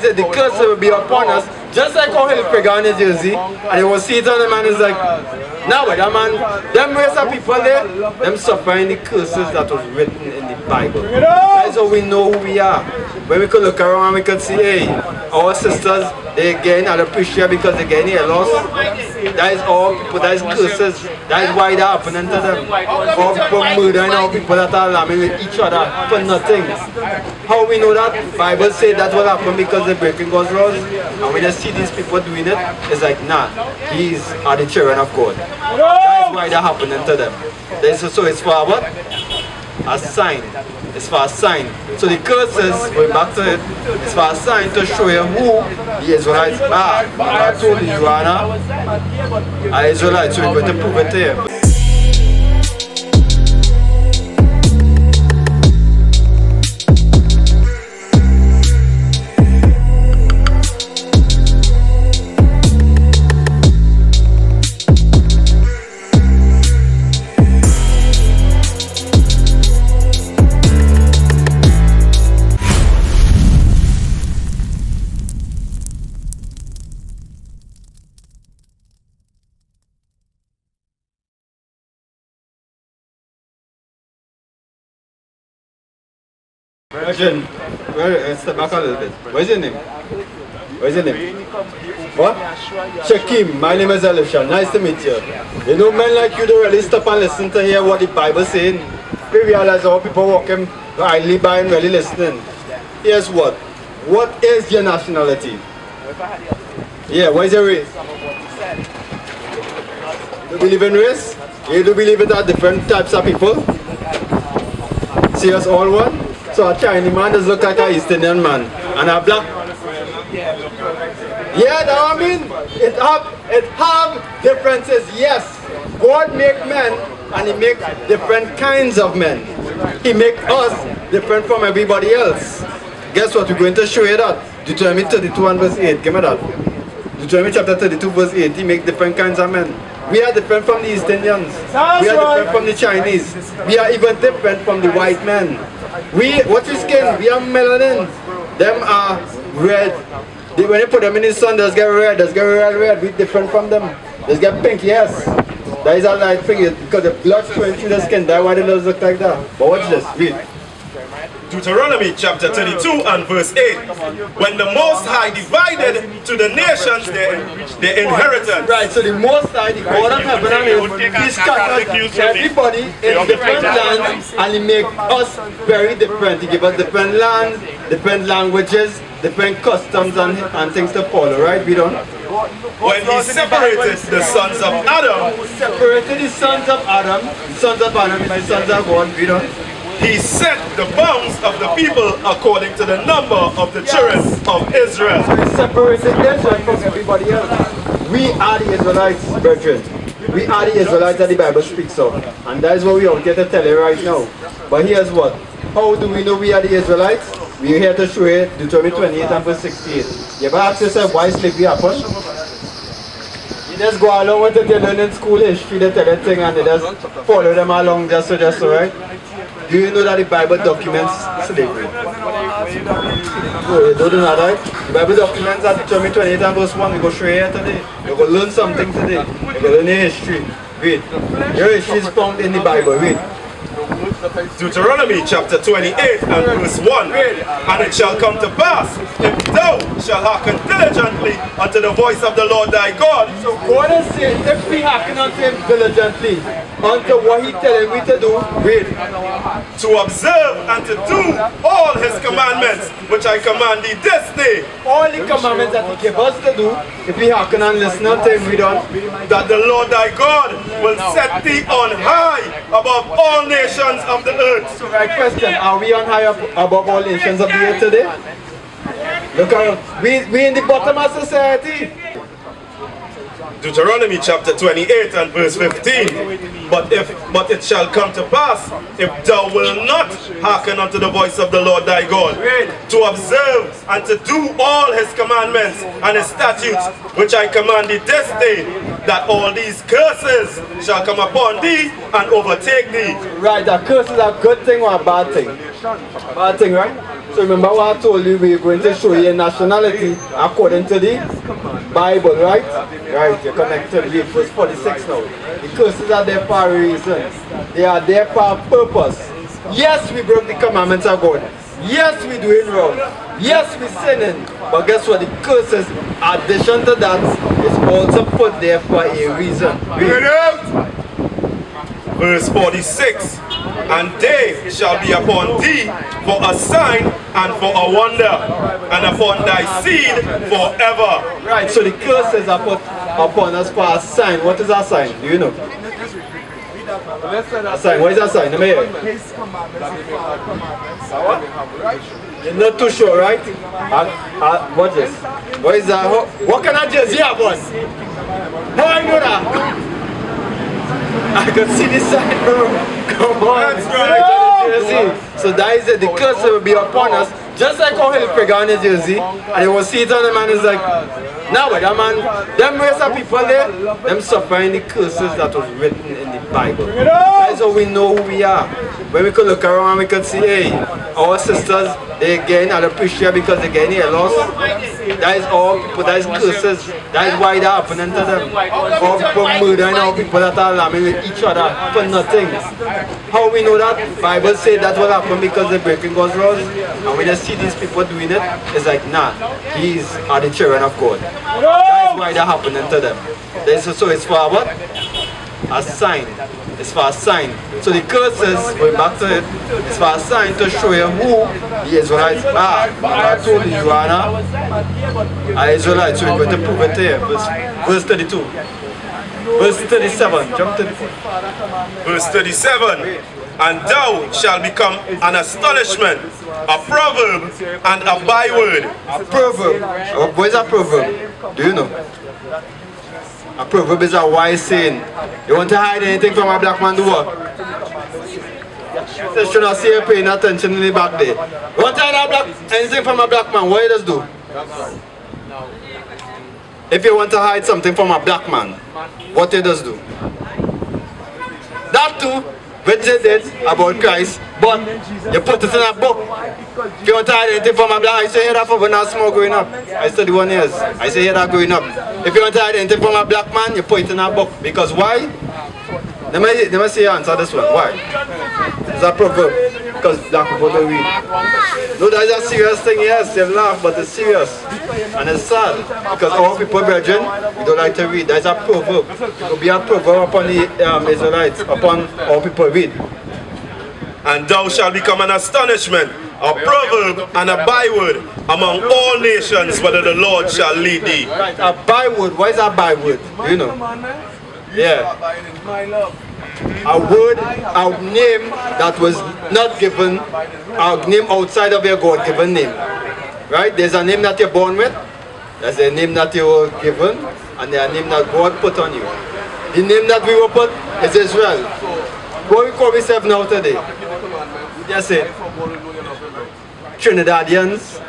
The curse will be upon us, just like how he'll figure on New Jersey, and you will see it on the man is like, now nah, that man, them race of people there, them suffering the curses that was written in the Bible. That's how we know who we are. When we could look around and we could see, hey, our sisters, they getting out of pressure because they're getting a loss. That is all people, that is curses. That is why that happening to them. All people murdering all people that are lambing with each other for nothing. How we know that? Bible says that will happen because they're breaking God's laws. And when you see these people doing it, it's like, nah, these are the children of God. That is why that happening to them. So it's for what? A sign. It's for a sign. So the curses, going back to it, it's for a sign to show you who the Israelites are. I told you, Anna, are Israelites, so we're going to prove it to you. Virgin, step back a little bit. What's your name? What's your name? What? Shakim, my name is Elisha. Nice to meet you. You know, men like you don't really stop and listen to hear what the Bible saying. We realize how people walking idly by and really listening. Here's what. What is your nationality? Yeah, what is your race? Do you believe in race? You do believe in different types of people? See us all one? So a Chinese man does look like an East Indian man, and a black. Yeah, that's what I mean. It have differences. Yes, God make men, and He make different kinds of men. He make us different from everybody else. Guess what? We're going to show you that. Deuteronomy 32 and verse 8. Give me that. Deuteronomy chapter 32 verse 8. He make different kinds of men. We are different from the East Indians. We are different from the Chinese. We are even different from the white men. What's your skin? We are melanin. Them are red. When you put them in the sun, they get red. They get red. We different from them. They get pink, yes. That is a light thing because the blood flowing through the skin. That's why they don't look like that. But watch this. Read. Deuteronomy chapter 32 and verse 8. When the Most High divided to the nations their inheritance. Right, so the Most High, the God of heaven and earth, He scattered everybody in different lands and He make us very different. He give us different lands, different languages, different customs and things to follow, right? We don't? When He separated the sons of Adam. Separated the sons of Adam. The sons of Adam is the sons of God. We don't? He set the bounds of the people according to the number of the children of Israel. So He separated Israel from everybody else. We are the Israelites, brethren. We are the Israelites that the Bible speaks of. And that is what we are here to tell you right now. But here's what. How do we know we are the Israelites? We are here to show you Deuteronomy 28 and verse 68. You ever ask yourself why slavery happened? You just go along with it, you learn in school history, they tell you thing and they just follow them along just so, right? Do you know that the Bible documents slavery? Oh, you don't know that, right? The Bible documents that Deuteronomy 28 and verse 1. We go show you here today. You're going to learn something today. You're going to learn your history. Read. Your history is found in the Bible. Read. Deuteronomy chapter 28 and verse 1. And it shall come to pass, if thou shalt hearken diligently unto the voice of the Lord thy God. So God is saying, if we hearken unto Him diligently, unto what He telling we to do, read. To observe and to do all His commandments, which I command thee this day. All the commandments that He gave us to do, if we hearken and listen unto Him, read on. That the Lord thy God will set thee on high above all nations of the earth. So right question, are we on high above all nations of the earth today? Look around. We in the bottom of society. Deuteronomy chapter 28 and verse 15. But it shall come to pass, if thou wilt not hearken unto the voice of the Lord thy God, to observe and to do all His commandments and His statutes, which I command thee this day, that all these curses shall come upon thee and overtake thee. Right, a curse is a good thing or a bad thing? Bad thing, right? So remember what I told you, we're going to show you nationality according to the Bible, right? Right, you're connected. Read verse 46 now. The curses are there for a reason. They are there for a purpose. Yes, we broke the commandments of God. Yes, we're doing wrong. Yes, we're sinning. But guess what? The curses, addition to that, is also put there for a reason. Read it. Verse 46. And they shall be upon thee for a sign and for a wonder, and upon thy seed forever. Right, so the curses are put upon us for a sign. What is a sign? Do you know? A sign. What is a sign? Let me hear. You're not too sure, right? Watch this. What is that? What kind of jersey have on? How I know that? I can see this sign, bro. Come on. That's right. Jersey. So that is it. The curse will be upon us. Just like how he'll figure on his jersey. And he will see it on the man is like, now but that man, them race of people there, them suffering the curses that was written in the Bible. That's how we know who we are. When we could look around, we could see, hey, our sisters, they're getting out of pressure because they're getting a loss. That is all people, that is curses. That is why that happening to them. All people murdering all people that are lambing with each other for nothing. How we know that? Bible says that will happen because they're breaking God's laws. And when you see these people doing it, it's like, nah, these are the children of God. That is why that happening to them. So it's for what? A sign. It's for a sign. So the curses, going back to it, it's for a sign to show you who the Israelites are. I told you, you are now an Israelite, so we're going to prove it here. Verse 32. Verse 37. Jump to the Verse 37. And thou shalt become an astonishment, a proverb, and a byword. A proverb. What is a proverb? Do you know? A proverb is a wise saying. You want to hide anything from a black man, do what? You should not see you paying attention in the back there. You want to hide anything from a black man, what you just do? If you want to hide something from a black man, what you just do? That too, which they did about Christ, but you put it in a book. If you want to hide anything from a black, I used to hear that for when I was small growing up. I studied 1 year. I used to hear that growing up. If you want to hide anything from a black man, you put it in a book. Because why? Let me see you answer this one. Why? It's a proverb. Because black people don't read. No, that's a serious thing, yes. They laugh, but it's serious. And it's sad. Because all people, brethren, we don't like to read. That's a proverb. It will be a proverb upon the Israelites, upon all people read. And thou shalt become an astonishment, a proverb, and a byword among all nations, whether the Lord shall lead thee. Right, a byword. What is a byword? Do you know? Yeah. A word, a name that was not given, a name outside of your God-given name. Right? There's a name that you're born with, there's a name that you were given, and there's a name that God put on you. The name that we were put is Israel. What we call ourselves now today? Yes, it. Trinidadians,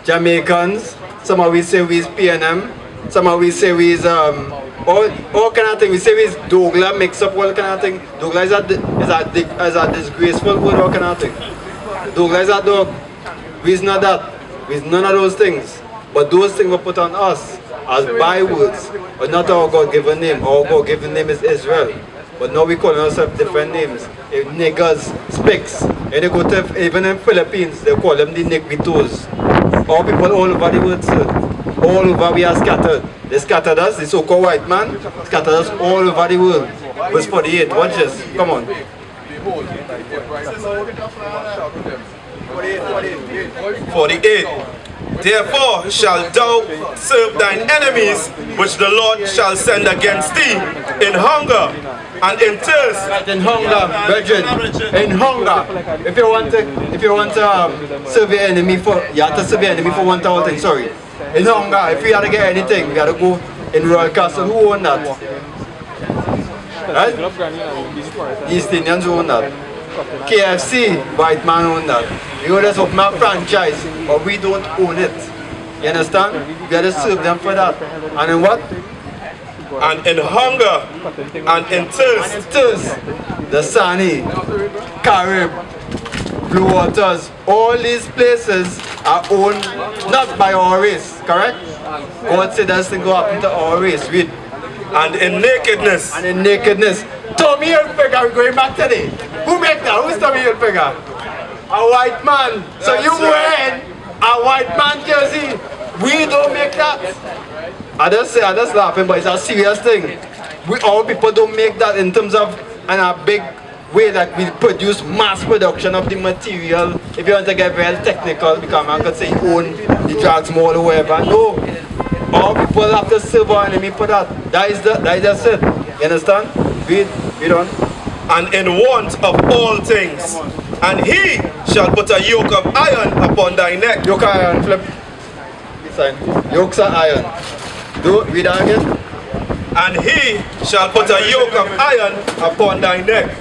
Jamaicans, some of we say we's PNM, some of we say we's all kind of thing. We say we's Douglas, mix up all kind of thing. Douglas is a disgraceful word, all kind of thing. Douglas is a dog. We's not that. We's none of those things. But those things were put on us as bywords, but not our God-given name. Our God-given name is Israel. But now we call ourselves different names. If niggers, spicks, and they go to, even in Philippines, they call them the nigbitos. All people all over the world, sir. All over we are scattered. They scattered us, the so-called white man, scattered us all over the world. Verse 48, watch this, come on. 48. Therefore shalt thou serve thine enemies, which the Lord shall send against thee, in hunger and in thirst. Right, in hunger, brethren, in hunger. If you want to serve your enemy for, you have to serve your enemy for 1,000 things, sorry. In hunger, if you have to get anything, you got to go in Royal Castle. Who own that? Right? East Indians own that. KFC, white man own that. We own this open a franchise, but we don't own it. You understand? We got to serve them for that. And in what? And in hunger and in thirst. And in thirst. The Sani, Carib, Blue Waters, all these places are owned not by our race, correct? God said that's thing go happen to our race. Read. And in nakedness. And in nakedness. Tommy Hilfiger, we're going back today. Who make that? Who's Tommy Hilfiger? A white man. So you wearing a white man jersey. We don't make that. I just laughing, but it's a serious thing. Our people don't make that in terms of in a big way that we produce mass production of the material. If you want to get very technical, because man could say you own the drugs mall or whatever. No. Our people have to serve our enemy for that. That is just it. You understand? Read on. And in want of all things. And he shall put a yoke of iron upon thy neck. Yoke of iron, flip. Sign. Yokes of iron. Read that again. And he shall put a yoke of iron upon thy neck,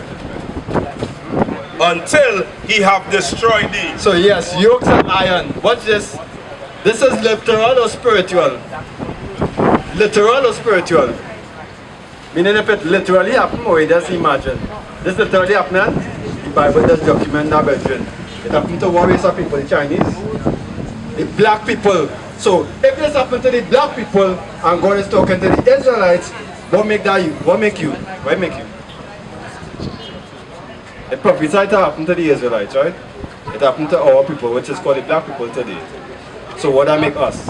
until he have destroyed thee. So yes, yokes of iron. Watch this. This is literal or spiritual? Literal or spiritual? Meaning if it literally happened, or you just imagine. This literally happened, the Bible does document that, brethren. It happened to warriors of people, the Chinese, the black people. So if this happened to the black people, and God is talking to the Israelites, what make that you? What make you? Why make you? It prophesied to happen to the Israelites, right? It happened to our people, which is called the black people today. So what that make us?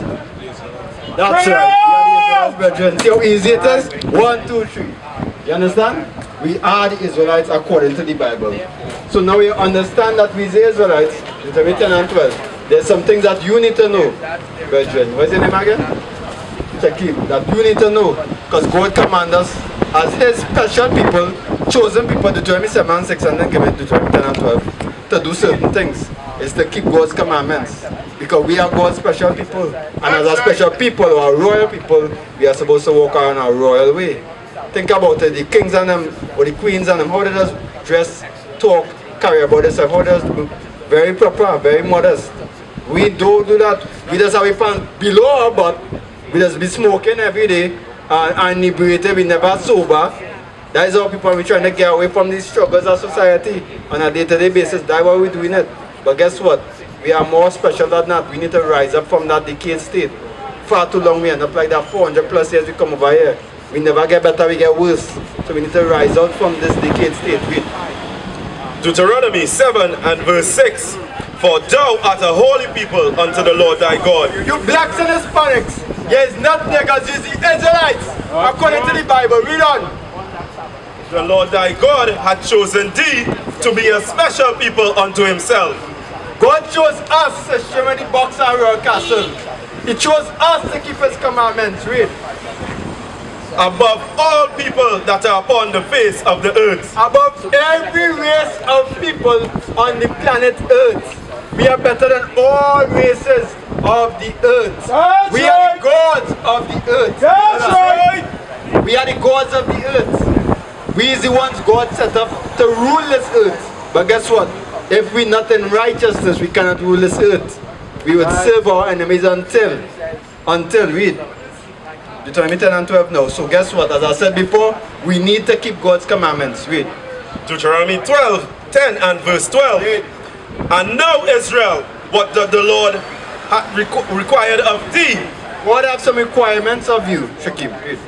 That's right. We are the Israelites, brethren. See how easy it is? 1, 2, 3. You understand? We are the Israelites according to the Bible. So now we understand that we the Israelites, Deuteronomy 10 and 12. There's some things that you need to know, brethren. What's your name again? Shakim. That you need to know. Because God commands us as his special people, chosen people, Deuteronomy 7 and 6, and then give it Deuteronomy 10 and 12, to do certain things. Is to keep God's commandments. Because we are God's special people. And as a special people, or a royal people, we are supposed to walk around a royal way. Think about it, the kings and them, or the queens and them, how they just dress, talk, carry about themselves, how they just very proper, very modest. We don't do that. We just have a pants below our butt. We just be smoking every day, and inebriated, we never sober. That is how people are trying to get away from these struggles of society on a day-to-day basis. That's why we're doing it. But guess what? We are more special than that. We need to rise up from that decayed state. Far too long we end up like that. 400 plus years we come over here. We never get better, we get worse. So we need to rise out from this decayed state. Deuteronomy 7 and verse 6. For thou art a holy people unto the Lord thy God. You blacks and Hispanics, there is not niggas, you the Israelites, according to the Bible. Read on. The Lord thy God hath chosen thee to be a special people unto himself. God chose us to shimmer the box and royal castle. He chose us to keep his commandments. Read. Above all people that are upon the face of the earth. Above every race of people on the planet earth. We are better than all races of the earth. That's we right. are the gods of the earth. That's right. We are the gods of the earth. We is the ones God set up to rule this earth. But guess what? If we're not in righteousness, we cannot rule this earth. We would serve our enemies until read. Deuteronomy 10 and 12 now. So guess what? As I said before, we need to keep God's commandments. Read. Deuteronomy 12, 10 and verse 12. Read. And now Israel, what doth the Lord hath required of thee? God have some requirements of you. Shakim. Read.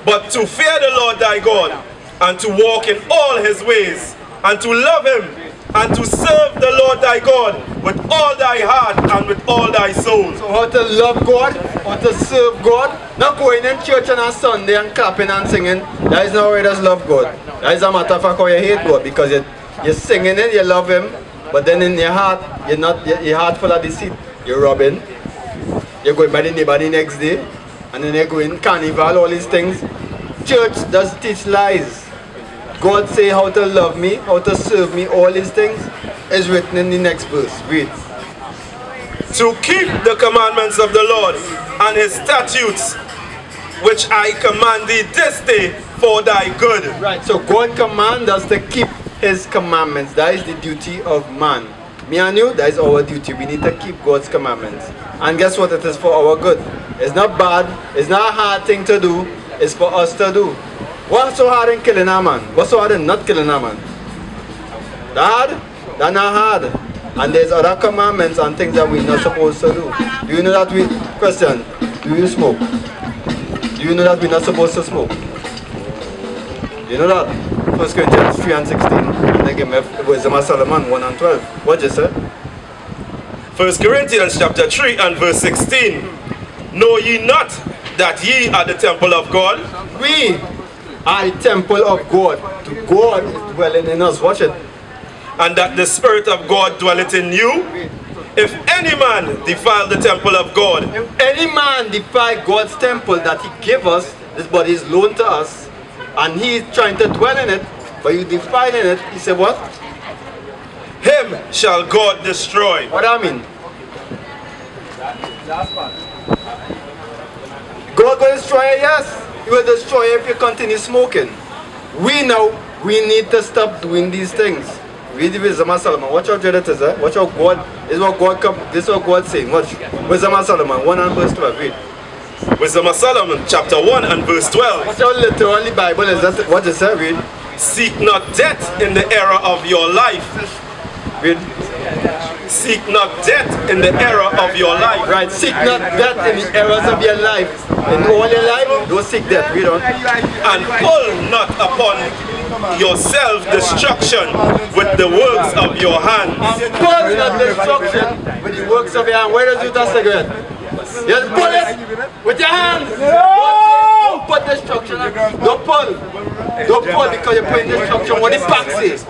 But to fear the Lord thy God, and to walk in all his ways, and to love him, and to serve the Lord thy God with all thy heart and with all thy soul. So how to love God, how to serve God, not going in church on a Sunday and clapping and singing. That is not where you just love God. That is a matter of fact how you hate God, because you're singing it, you love him, but then in your heart, your heart full of deceit. You're robbing, you're going by the neighbor the next day, and then you're going carnival, all these things. Church does teach lies. God say how to love me, how to serve me, all these things is written in the next verse. Read. To keep the commandments of the Lord and his statutes, which I command thee this day for thy good. Right, so God commands us to keep his commandments. That is the duty of man. Me and you, that is our duty. We need to keep God's commandments. And guess what? It is for our good. It's not bad. It's not a hard thing to do. It's for us to do. What's so hard in killing a man? What's so hard in not killing a man? That hard? That's not hard. And there's other commandments and things that we're not supposed to do. Do you know that we, question, do you smoke? Do you know that we're not supposed to smoke? You know that? 1 Corinthians 3 and 16. And they give me Wisdom of Solomon 1 and 12. What you say? 1 Corinthians chapter 3 and verse 16. Know ye not that ye are the temple of God? We are the temple of God. God is dwelling in us. Watch it. And that the Spirit of God dwelleth in you? If any man defile the temple of God, If any man defile God's temple that he gave us, this body is loaned to us, and he is trying to dwell in it, but you defiling it, he said what? him shall God destroy. What do I mean? God will destroy you, yes. He will destroy you if you continue smoking. We need to stop doing these things. Read the Wisdom of Solomon. Watch how it is, eh? Watch how God, this is what God's saying. Watch. Wisdom of Solomon 1 and verse 12. Read. Wisdom of Solomon chapter 1 and verse 12. Watch how literal the Bible is. That what it says. Read. Seek not death in the era of your life. Read. Seek not death in the era of your life. Right. Seek not death in the errors of your life. In all your life, don't seek death. Read on. And pull not upon yourself destruction with the works of your hands. Pull not destruction with the works of your hand. Where does you touch cigarette? Just pull it with your hands. Don't put destruction. Don't pull. Don't pull because you're putting destruction. What the pack says.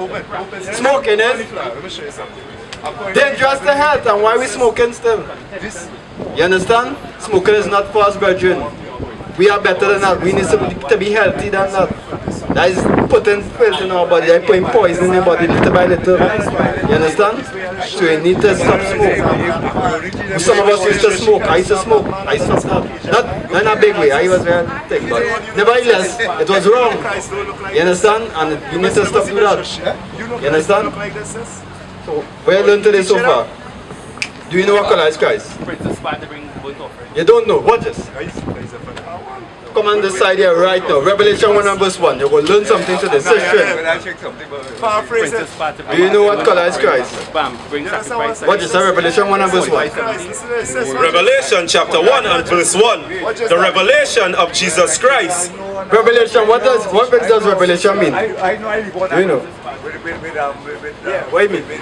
Smoking is dangerous to health, and why we smoking still? You understand? Smoking is not for us, brethren. We are better than that. We need to be healthy than that. That is putting filth in our body, that is putting poison in your body little by little. You understand? So you need to stop smoking. Some of us used to smoke. I used to smoke. I stopped that. Not in a big way. I was very thick, but nevertheless, it was wrong. You understand? And you need to stop doing that. You understand? So, where you learned today so far? Do you know what color is Christ? You don't know. Watch this. Come on this side here right now. Revelation 1 and verse 1. You're going to learn something today. Say straight. Do you know what color is Christ? What is Revelation 1 and verse 1? Revelation chapter 1 and verse 1. The revelation of Jesus Christ. Revelation, what does revelation mean? Do you know? What do you mean?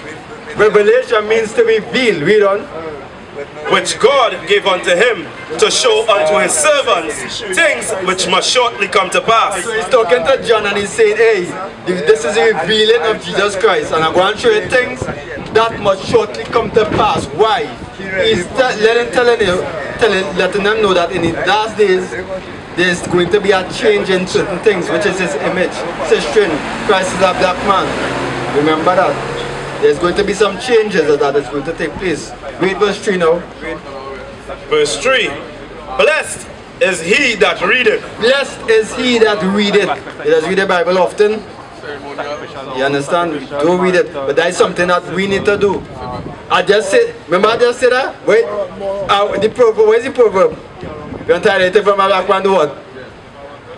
Revelation means to reveal. Read on. Which God gave unto him to show unto his servants things which must shortly come to pass. So he's talking to John and he's saying, hey, this is a revealing of Jesus Christ, and I'm going to show you things that must shortly come to pass. Why? He's letting them know that in the last days there's going to be a change in certain things, which is his image. Sister, Christ is a black man. Remember that. There's going to be some changes that is going to take place. Read verse 3 now. Read. Verse 3. Blessed is he that readeth. Blessed is he that readeth. He does read the Bible often. You understand? Don't read it. But that is something that we need to do. I just said, remember I just said that? Wait. The proverb, where's the proverb? If you want to hide anything from a black man, do what?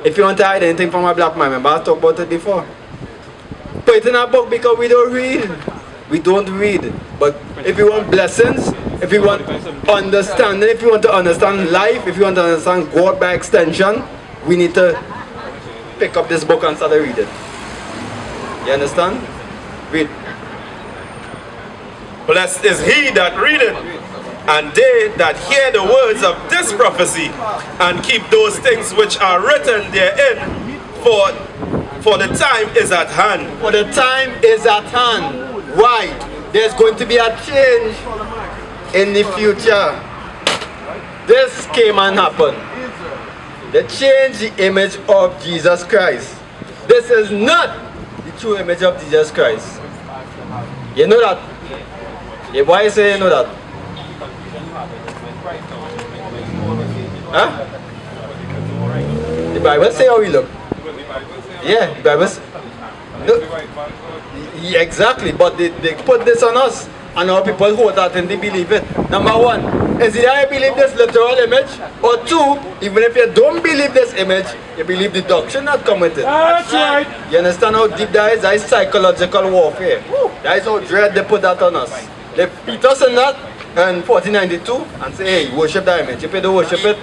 If you want to hide anything from a black man, remember I talked about it before. Put it in a book because we don't read. We don't read. But if you want blessings, if you want understanding, if you want to understand life, if you want to understand God by extension, we need to pick up this book and start to read it. You understand? Read. Blessed is he that readeth, and they that hear the words of this prophecy, and keep those things which are written therein, for the time is at hand. For the time is at hand. Why? There's going to be a change in the future. This came and happened. They changed the image of Jesus Christ. This is not the true image of Jesus Christ. You know that? Why you say you know that? Huh? The Bible say how we look. Yeah, the Bible say. No. Yeah, exactly, but they put this on us, and our people hold that and they believe it. Number one, is it I believe this literal image? Or two, even if you don't believe this image, you believe the doctrine that come with it. That's right. You understand how deep that is? That is psychological warfare. Woo. That is how dread they put that on us. They beat us in that in 1492 and say, hey, worship that image. If you don't worship it,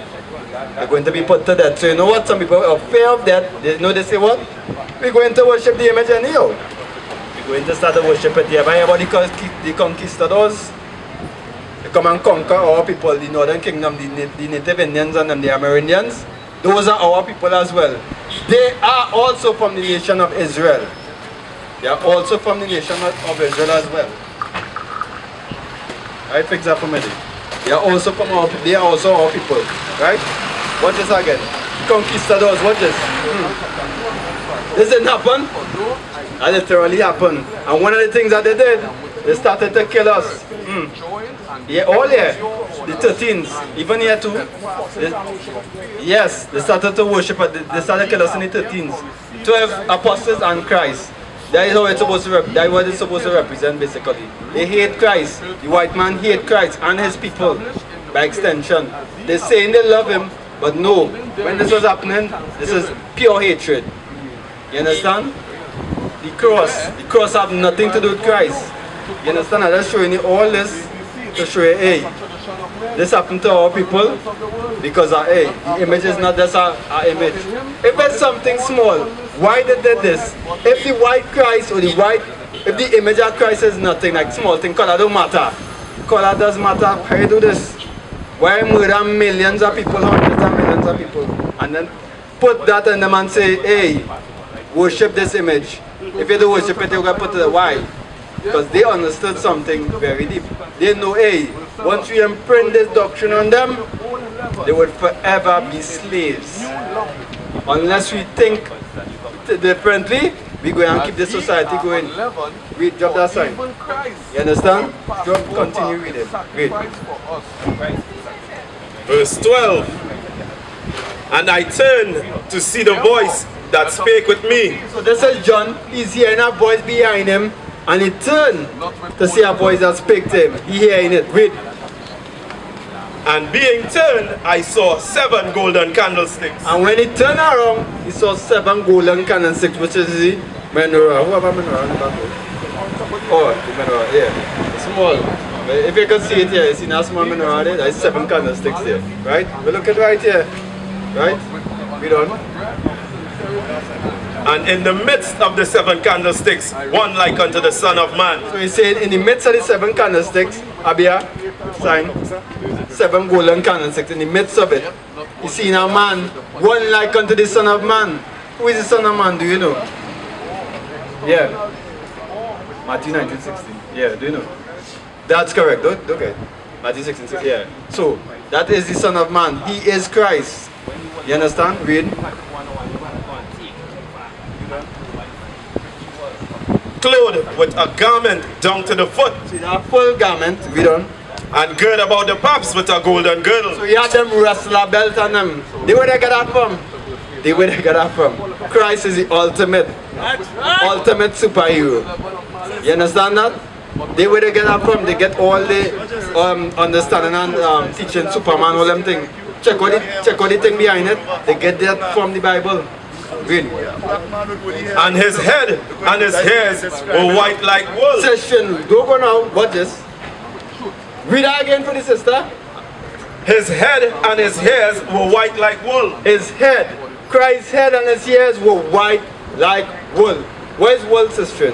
you're going to be put to death. So you know what? Some people are fear of death. They say what? We're going to worship the image anyhow. We're going to start to worship it here. By about the conquistadors, they come and conquer our people, the Northern Kingdom, the Native Indians and the Amerindians. Those are our people as well. They are also from the nation of Israel. They are also from the nation of Israel as well. Right, fix that for me. They are also our people. Right? Watch this again. Conquistadors, watch this. This didn't happen. That literally happened. And one of the things that they did, they started to kill us. Yeah, all here. The 13s, even here too. Yes, they started to worship, they started to kill us in the 13s. 12 apostles and Christ. That is how it's supposed to that is what it's supposed to represent basically. They hate Christ. The white man hate Christ and his people by extension. They're saying they love him, but no. When this was happening, this is pure hatred. You understand? The cross have nothing to do with Christ. You understand? I'm just showing you all this to show you, hey, this happened to our people because hey, the image is not just our image. If it's something small, why did they do this? If the white Christ or if the image of Christ is nothing, like small thing, color don't matter. Color does matter. How you do this? Why murder millions of people, hundreds of millions of people, and then put that in them and say, hey, worship this image. If you don't worship it, you're going to put it why? Because they understood something very deep. They know, hey, once we imprint this doctrine on them, they would forever be slaves. Unless we think differently, we're going to keep the society going. Read, drop that sign. You understand? Continue reading. Read. Verse 12. And I turned to see the voice that spake with me. So this is John. He's hearing a voice behind him. And he turned to see a voice that spake to him. He hearing it. Read. And being turned, I saw 7 golden candlesticks. And when he turned around, he saw 7 golden candlesticks, which is the menorah. Who have a menorah in the back? Oh, the menorah, yeah. It's small. But if you can see it here, you see that small menorah there? There's 7 candlesticks there. Right? We look at right here. Right? Read on. And in the midst of the 7 candlesticks, one like unto the Son of Man. So he's saying in the midst of the 7 candlesticks, Abia, sign, 7 golden candlesticks, in the midst of it, he's seeing a man, one like unto the Son of Man. Who is the Son of Man, do you know? Yeah. Matthew 19:16. Yeah, do you know? That's correct, okay. Matthew 16:16, yeah. So, that is the Son of Man. He is Christ. You understand? Read. Clothed with a garment down to the foot. So a full garment, read on. And girt about the paps with a golden girdle. So you had them wrestler belt on them. They where they get that from? They where they get that from? Christ is the ultimate superhero. You understand that? They where they get that from? They get all the understanding and teaching Superman, all them thing. Check out the thing behind it. They get that from the Bible. Read. And his head and his hairs were white like wool. Session, don't go now. Watch this. Read that again for the sister. His head and his hairs were white like wool. His head, Christ's head and his hairs were white like wool. Where's wool, sister?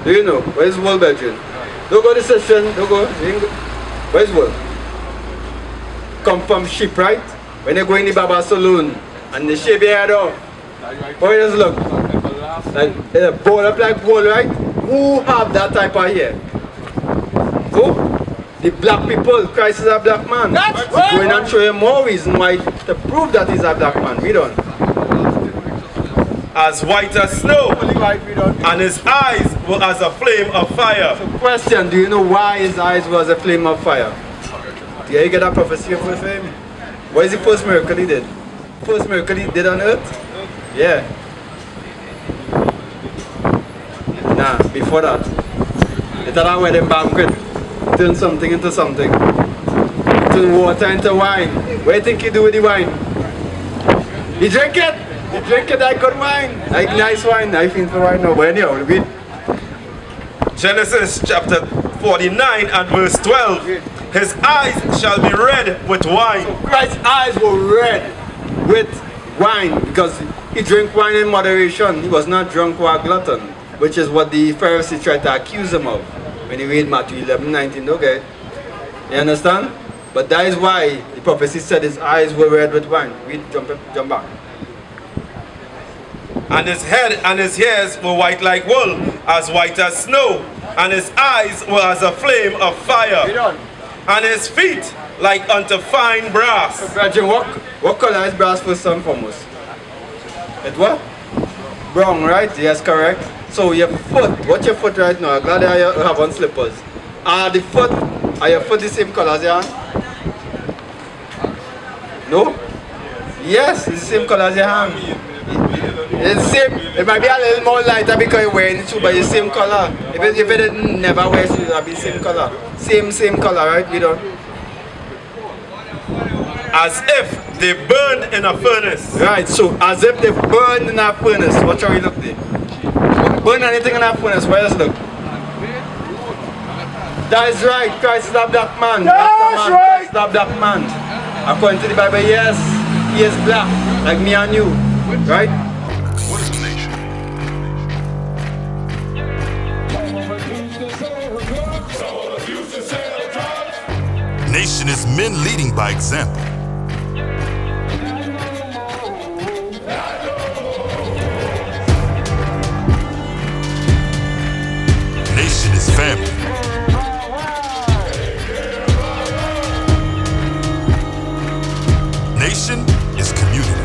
Do you know? Where's wool, Belgian? Don't go to sister. Don't go. Where's wool? Come from sheep, right? When they go in the barber saloon and they shave your head off. How does it look? Like it ball up like wool, right? Who have that type of hair? Who? The black people. Christ is a black man. That's right. Going and show you more reason why to prove that he's a black man. Read on. As white as snow, and his eyes were as a flame of fire. So question, do you know why his eyes was a flame of fire? Yeah, you get that prophecy for him. What is the first miracle he did? First miracle he did on earth? Yeah. Nah, before that. They thought I wedding banquet. Turn something into something. Turn water into wine. What do you think you do with the wine? You drink it! You drink it like good wine. Like nice wine. I feel for wine now. But anyhow, read. Genesis chapter 49 and verse 12. His eyes shall be red with wine. Christ's eyes were red with wine because he drank wine in moderation. He was not drunk or a glutton, which is what the Pharisees tried to accuse him of when you read Matthew 11:19. Okay, you understand? But that is why the prophecy said his eyes were red with wine. Read, jump back. And his head and his hairs were white like wool, as white as snow. And his eyes were as a flame of fire. And his feet like unto fine brass. Brethren, what color is brass first and foremost? It what? Brown, right? Yes, correct. So your foot, what's your foot right now? I'm glad that you have on slippers. Are your foot the same color as your hand? No? Yes, it's the same color as your hand. It's the same. It might be a little more lighter because you're wearing it too, but it's the same color. If it didn't never wear shoes, it would be the same color. Same color, right? We don't. As if they burned in a furnace. Right, so as if they burned in a furnace. What shall we look there? Burn anything in a furnace, where else look? That is right, Christ is a black man. That's right. Christ is a black man. According to the Bible, yes, he is black, like me and you. Right? What is a nation? Nation is men leading by example. Nation is family. Nation is community.